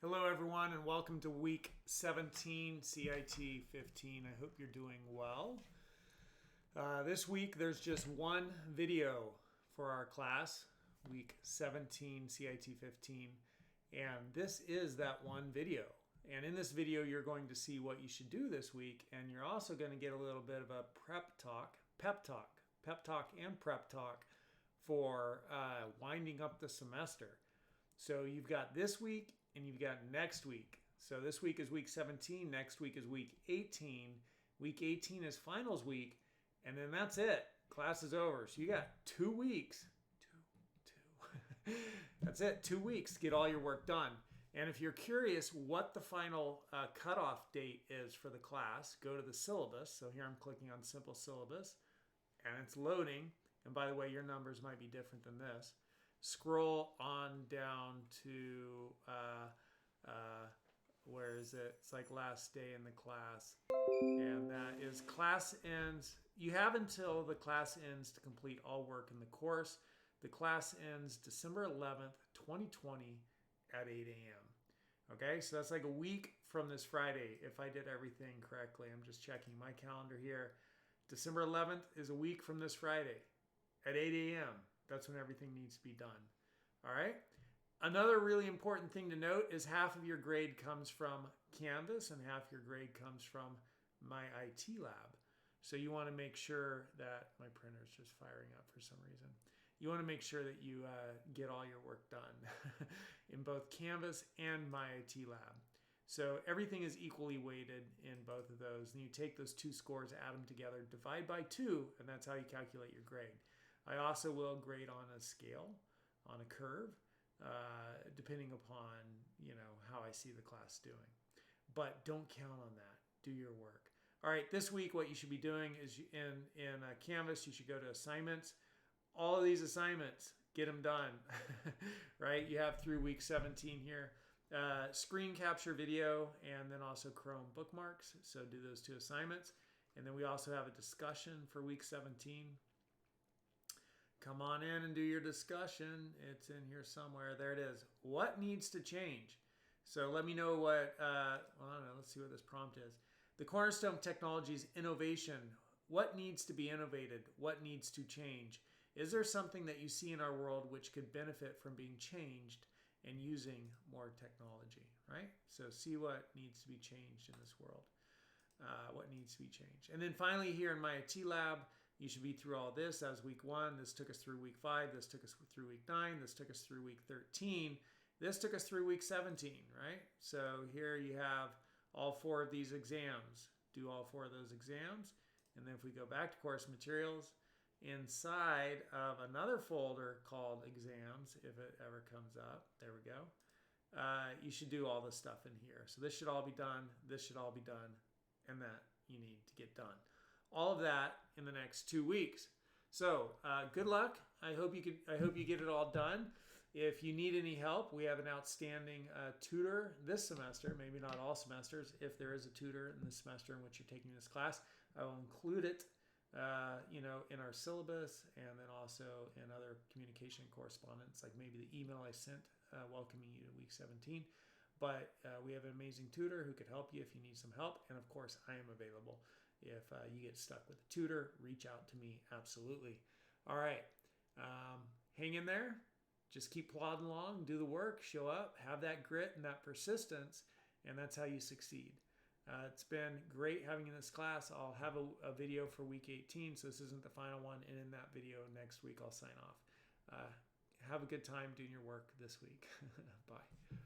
Hello everyone and welcome to week 17 CIT15. I hope you're doing well. This week there's just one video for our class, week 17 CIT15, and this is that one video. And in this video you're going to see what you should do this week, and you're also going to get a little bit of a pep talk and prep talk for winding up the semester. So you've got this week and you've got next week. So this week is week 17, next week is week 18. Week 18 is finals week, and then that's it. Class is over. So you got 2 weeks. That's it, 2 weeks to get all your work done. And if you're curious what the final cutoff date is for the class, go to the syllabus. So here I'm clicking on simple syllabus, and it's loading. And by the way, your numbers might be different than this. Scroll on down to, where is it? It's like last day in the class. And that is class ends. You have until the class ends to complete all work in the course. The class ends December 11th, 2020 at 8 a.m. Okay, so that's like a week from this Friday if I did everything correctly. I'm just checking my calendar here. December 11th is a week from this Friday at 8 a.m. That's when everything needs to be done. All right. Another really important thing to note is half of your grade comes from Canvas and half your grade comes from my IT lab. So you want to make sure that my printer's just firing up for some reason. You want to make sure that you get all your work done in both Canvas and my IT lab. So everything is equally weighted in both of those. And you take those two scores, add them together, divide by 2, and that's how you calculate your grade. I also will grade on a scale, on a curve, depending upon, how I see the class doing. But don't count on that. Do your work. All right, this week what you should be doing is in Canvas, you should go to assignments. All of these assignments, get them done, right? You have through week 17 here. Screen capture video and then also Chrome bookmarks. So do those 2 assignments. And then we also have a discussion for week 17. Come on in and do your discussion. It's in here somewhere. There it is. What needs to change? So let me know what, I don't know. Let's see what this prompt is. The cornerstone of technology is innovation. What needs to be innovated? What needs to change? Is there something that you see in our world which could benefit from being changed and using more technology, right? So see what needs to be changed in this world. What needs to be changed. And then finally here in my IT lab, you should be through all this. That was week 1. This took us through week 5. This took us through week 9. This took us through week 13. This took us through week 17, right? So here you have all 4 of these exams. Do all 4 of those exams. And then if we go back to course materials, inside of another folder called exams, if it ever comes up, there we go, you should do all this stuff in here. So this should all be done. This should all be done. And that you need to get done. All of that in the next 2 weeks. So good luck. I hope you get it all done. If you need any help, we have an outstanding tutor this semester. Maybe not all semesters. If there is a tutor in the semester in which you're taking this class, I will include it, in our syllabus and then also in other communication correspondence, like maybe the email I sent welcoming you to week 17. But we have an amazing tutor who could help you if you need some help. And of course, I am available. If you get stuck with a tutor, reach out to me. Absolutely. All right. Hang in there. Just keep plodding along. Do the work. Show up. Have that grit and that persistence. And that's how you succeed. It's been great having you in this class. I'll have a video for week 18. So this isn't the final one. And in that video next week, I'll sign off. Have a good time doing your work this week. Bye.